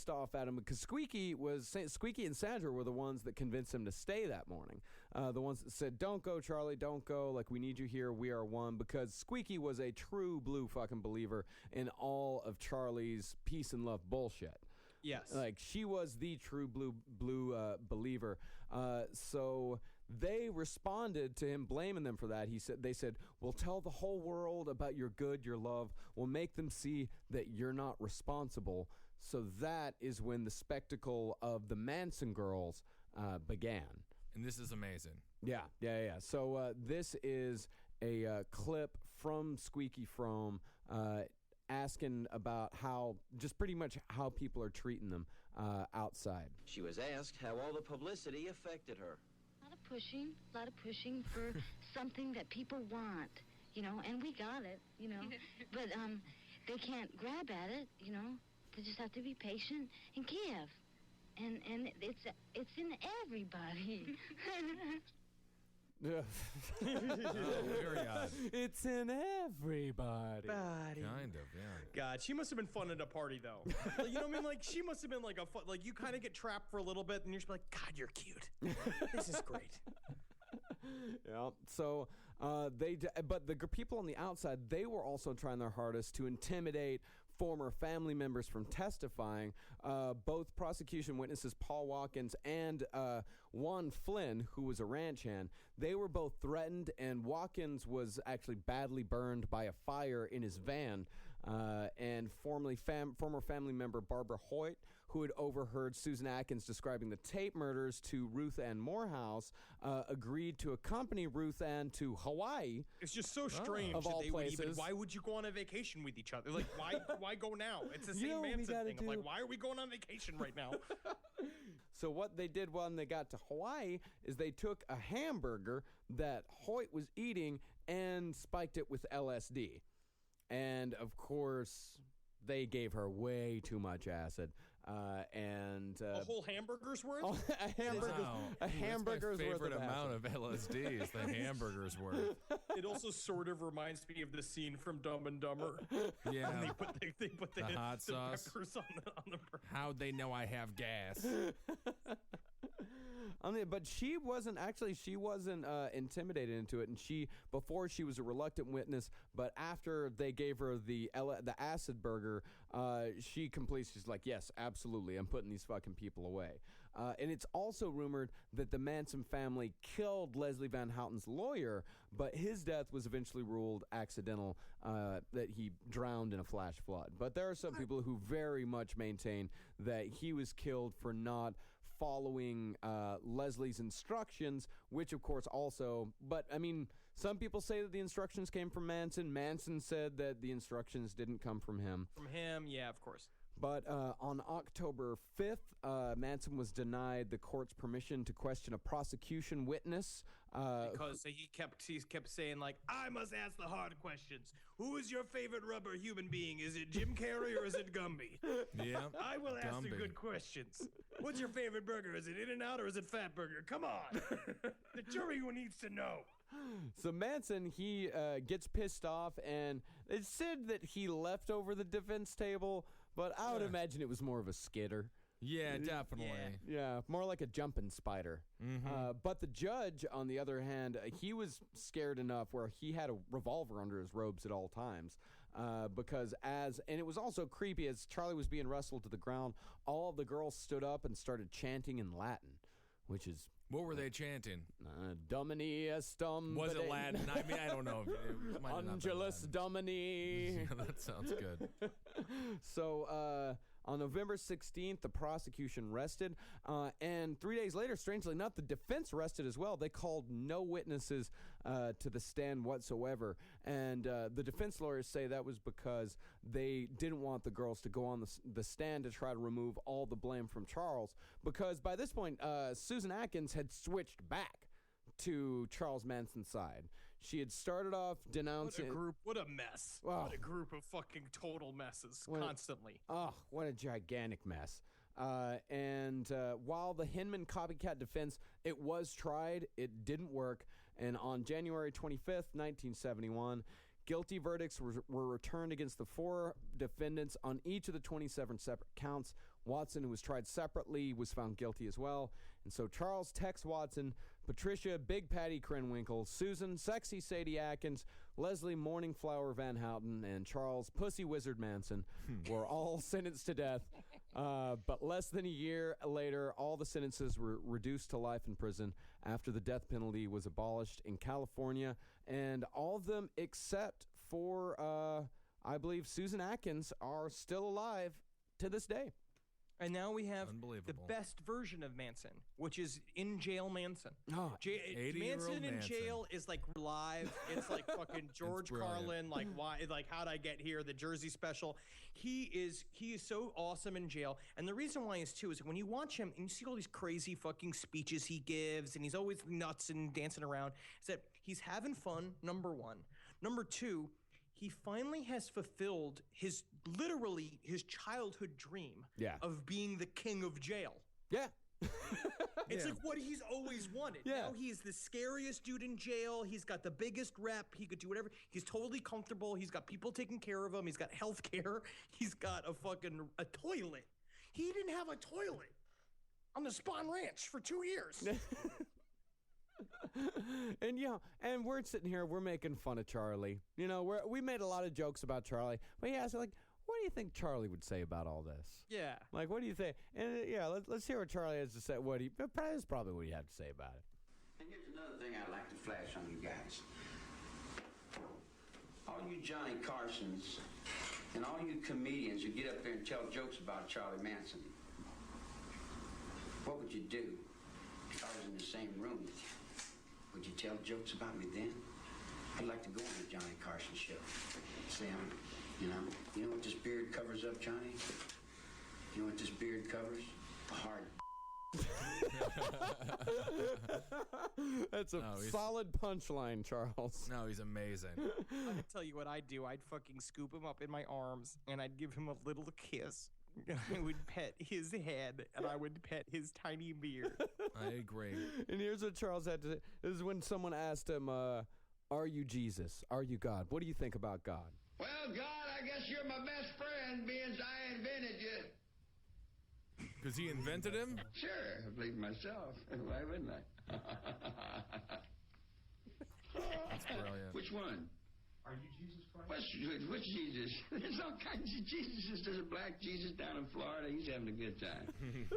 pissed off at him because Squeaky and Sandra were the ones that convinced him to stay that morning. The ones that said, "Don't go, Charlie, don't go. Like, we need you here. We are one." Because Squeaky was a true blue fucking believer in all of Charlie's peace and love bullshit. Yes. Like, she was the true blue believer. So they responded to him blaming them for that. They said, "We'll tell the whole world about your good, your love. We'll make them see that you're not responsible." So that is when the spectacle of the Manson girls began. And this is amazing. Yeah. So this is a clip from Squeaky Frome asking about just pretty much how people are treating them outside. She was asked how all the publicity affected her. A lot of pushing for something that people want, and we got it, but they can't grab at it, They just have to be patient and give, and it's in everybody. Very odd. It's in everybody. Kind of, yeah. God, she must have been fun at a party, though. You know what I mean? Like, she must have been like a fun, like, you kind of get trapped for a little bit, and you're just like, God, you're cute. This is great. Yeah. So but the people on the outside, they were also trying their hardest to intimidate former family members from testifying. Both prosecution witnesses Paul Watkins and Juan Flynn, who was a ranch hand, they were both threatened, and Watkins was actually badly burned by a fire in his van. And former family member Barbara Hoyt, who had overheard Susan Atkins describing the tape murders to Ruth Ann Morehouse, agreed to accompany Ruth Ann to Hawaii. It's just so strange of all that they would places. why would you go on a vacation with each other? Like, why go now? It's the same Manson thing. I'm like, why are we going on vacation right now? So what they did when they got to Hawaii is they took a hamburger that Hoyt was eating and spiked it with LSD. And, of course, they gave her way too much acid. A whole hamburger's worth? A hamburger's That's my worth favorite of amount acid. of LSD is the hamburger's worth. It also sort of reminds me of the scene from Dumb and Dumber. Yeah. They put the hot sauce. peppers on the burger. How'd they know I have gas? But she wasn't intimidated into it, and before she was a reluctant witness, but after they gave her the acid burger, she's like, yes, absolutely, I'm putting these fucking people away. And it's also rumored that the Manson family killed Leslie Van Houten's lawyer, but his death was eventually ruled accidental, that he drowned in a flash flood. But there are some people who very much maintain that he was killed for not following Leslie's instructions, which of course but I mean, some people say that the instructions came from Manson. Manson said that the instructions didn't come from him. From him, yeah, of course. But on October 5th, Manson was denied the court's permission to question a prosecution witness. Because he kept saying, like, I must ask the hard questions. Who is your favorite rubber human being? Is it Jim Carrey or is it Gumby? Yeah. I will ask the Gumby. good questions. What's your favorite burger? Is it In-N-Out or is it Fat Burger? Come on. The jury needs to know. So Manson, he gets pissed off, and it's said that he left over the defense table, but I would imagine it was more of a skidder. Yeah, definitely. Yeah, more like a jumping spider. Mm-hmm. But the judge, on the other hand, he was scared enough where he had a revolver under his robes at all times. And it was also creepy, as Charlie was being wrestled to the ground, all of the girls stood up and started chanting in Latin, which is... What were they chanting? Domini estum. Was it Latin? I mean, I don't know. It might have not been Angelus Latin. Domini. Yeah, that sounds good. So on November 16th, the prosecution rested. And 3 days later, strangely enough, the defense rested as well. They called no witnesses to the stand whatsoever. And the defense lawyers say that was because they didn't want the girls to go on the stand to try to remove all the blame from Charles. Because by this point, Susan Atkins had switched back to Charles Manson's side. She had started off denouncing... What a mess. Wow. What a group of fucking total messes constantly. Oh, what a gigantic mess. And while the Hinman copycat defense, it was tried, it didn't work. And on January 25th, 1971... guilty verdicts were returned against the 4 defendants on each of the 27 separate counts, Watson, who was tried separately, was found guilty as well. And so Charles Tex Watson, Patricia Big Patty Krenwinkel, Susan Sexy Sadie Atkins, Leslie Morningflower Van Houten, and Charles Pussy Wizard Manson were all sentenced to death. But less than a year later, all the sentences were reduced to life in prison after the death penalty was abolished in California. And all of them except for, I believe, Susan Atkins are still alive to this day. And now we have the Unbelievable. best version of Manson, which is in jail Manson. Oh, 80-year-old Manson in Manson. jail is like live. It's like fucking George brilliant. Carlin, like why, like how'd I get here? The Jersey Special. He is so awesome in jail, and the reason why is too is when you watch him and you see all these crazy fucking speeches he gives, and he's always nuts and dancing around. Is that he's having fun? Number one. Number two. He finally has fulfilled his childhood dream of being the king of jail. yeah. It's like what he's always wanted. Yeah. Now he's the scariest dude in jail. He's got the biggest rep. He could do whatever. He's totally comfortable. He's got people taking care of him. He's got health care. He's got a toilet. He didn't have a toilet on the Spawn Ranch for 2 years. And and we're sitting here, we're making fun of Charlie. You know, we made a lot of jokes about Charlie. But he asked, like, what do you think Charlie would say about all this? Yeah. Like, what do you think? And let's hear what Charlie has to say. That's probably what he had to say about it. And here's another thing I'd like to flash on you guys. All you Johnny Carsons and all you comedians who get up there and tell jokes about Charlie Manson, what would you do if I was in the same room with you? Would you tell jokes about me then? I'd like to go on the Johnny Carson show. Say, you know what this beard covers up, Johnny? You know what this beard covers? Hard. That's a solid punchline, Charles. No, he's amazing. I tell you what I'd do. I'd fucking scoop him up in my arms and I'd give him a little kiss. I would pet his head and I would pet his tiny beard. I agree. And here's what Charles had to say. This is when someone asked him, are you Jesus? Are you God? What do you think about God? Well, God, I guess you're my best friend, being I invented you. Because he invented him? Sure, I believe myself. Why wouldn't I? That's brilliant. Which one? Are you Jesus Christ? Which Jesus? There's all kinds of Jesuses. There's a black Jesus down in Florida. He's having a good time.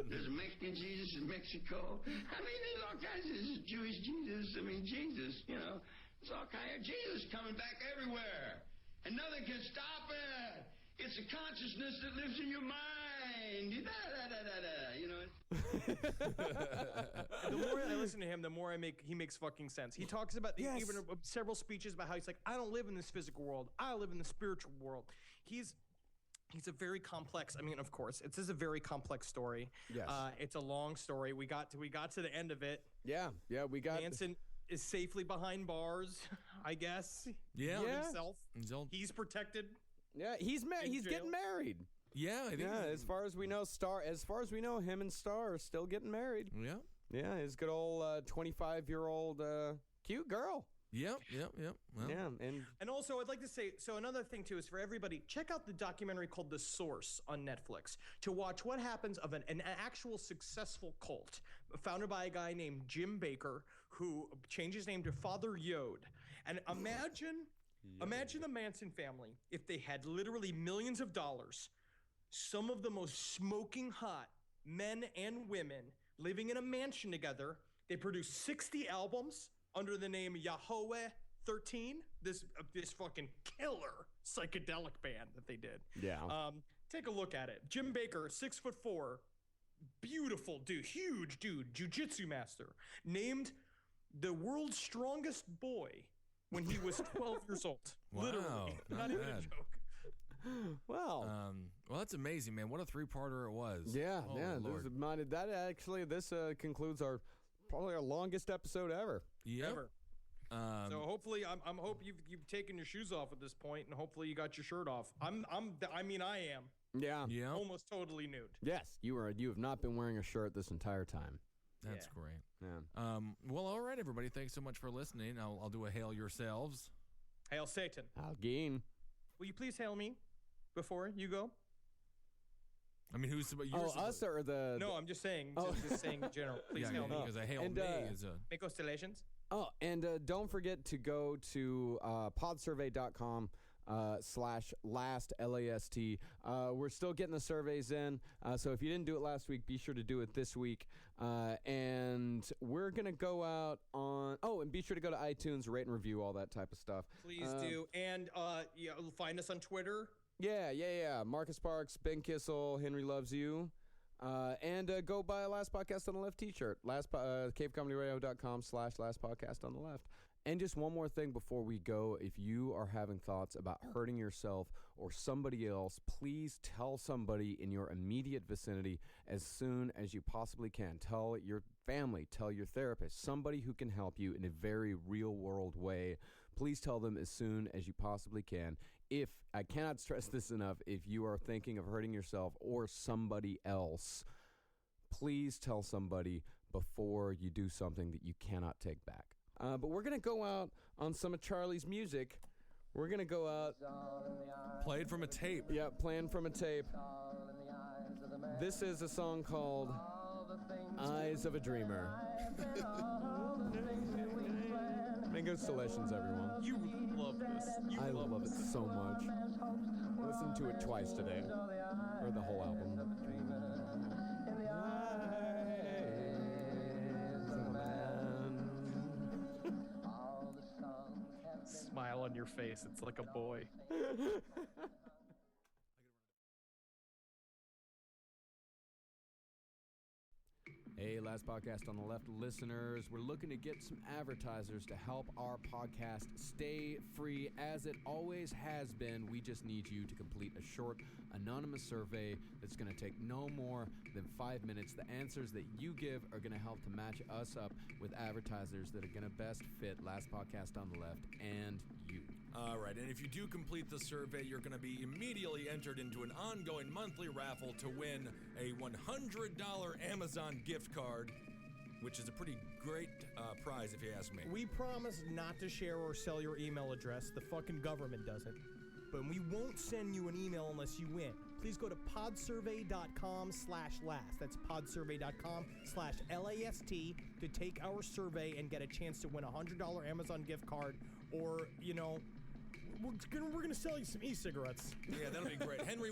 There's a Mexican Jesus in Mexico. I mean, there's all kinds of Jewish Jesus. I mean, Jesus, you know. It's all kind of Jesus coming back everywhere. And nothing can stop it. It's a consciousness that lives in your mind. You know. The more I listen to him, the more he makes fucking sense. He talks about even several speeches about how he's like, I don't live in this physical world. I live in the spiritual world. He's a very complex. I mean, of course, this is a very complex story. Yes. It's a long story. We got to the end of it. Yeah, we got Manson is safely behind bars, I guess. Yeah. Himself. He's protected. Yeah, he's getting married. Yeah, I think as far as we know, him and Star are still getting married. Yeah. Yeah, his good old 25-year-old cute girl. Yep. Well. Yeah, and also I'd like to say, so another thing too is for everybody, check out the documentary called The Source on Netflix to watch what happens of an actual successful cult founded by a guy named Jim Baker who changed his name to Father Yod. And imagine the Manson family if they had literally millions of dollars, some of the most smoking hot men and women living in a mansion together. They produced 60 albums under the name Yahweh 13, this fucking killer psychedelic band that they did. Yeah. Take a look at it. Jim Baker, 6'4", beautiful dude, huge dude, jiu-jitsu master, named the world's strongest boy when he was 12 years old. Wow, Literally. Not even a joke. Well, that's amazing, man. What a three-parter it was. yeah. Lord. This concludes probably our longest episode ever. Yep. Ever. So hopefully, I'm hope you've taken your shoes off at this point, and hopefully you got your shirt off. I am. Yeah. Yeah. Almost totally nude. Yes, you have not been wearing a shirt this entire time. That's great. Yeah. Well, all right, everybody. Thanks so much for listening. I'll do a hail yourselves. Hail Satan. Algeen. Will you please hail me before you go? I mean, who's yours? Oh, us or the? No, I'm just saying. Oh. Just saying in general. Please yeah, hail me. because a hail And, me is a. Make constellations. Oh, and don't forget to go to podsurvey.com /last LAST. We're still getting the surveys in, so if you didn't do it last week, be sure to do it this week. And we're gonna go out on. Oh, and be sure to go to iTunes, rate and review, all that type of stuff. Please do. And find us on Twitter. Yeah. Marcus Parks, Ben Kissel, Henry Loves You. And go buy a Last Podcast on the Left t-shirt. CaveComedyRadio.com /Last Podcast on the Left. And just one more thing before we go. If you are having thoughts about hurting yourself or somebody else, please tell somebody in your immediate vicinity as soon as you possibly can. Tell your family, tell your therapist, somebody who can help you in a very real-world way. Please tell them as soon as you possibly can. If, I cannot stress this enough, if you are thinking of hurting yourself or somebody else, please tell somebody before you do something that you cannot take back. But we're going to go out on some of Charlie's music. We're going to go out. Played from a tape. Yeah, playing from a tape. This is a song called Eyes of a Dreamer. Mango Stellations, everyone. You love this. I love it so much. Listen to it twice today. Or the whole album. Smile on your face. It's like a boy. Hey, Last Podcast on the Left listeners, we're looking to get some advertisers to help our podcast stay free as it always has been. We just need you to complete a short, anonymous survey that's going to take no more than 5 minutes. The answers that you give are going to help to match us up with advertisers that are going to best fit Last Podcast on the Left and you. All right, and if you do complete the survey, you're going to be immediately entered into an ongoing monthly raffle to win a $100 Amazon gift card, which is a pretty great prize if you ask me. We promise not to share or sell your email address. The fucking government does it. But we won't send you an email unless you win. Please go to podsurvey.com/last. That's podsurvey.com/LAST to take our survey and get a chance to win a $100 Amazon gift card, or, we're gonna sell you some e-cigarettes. Yeah, that'll be great. Henry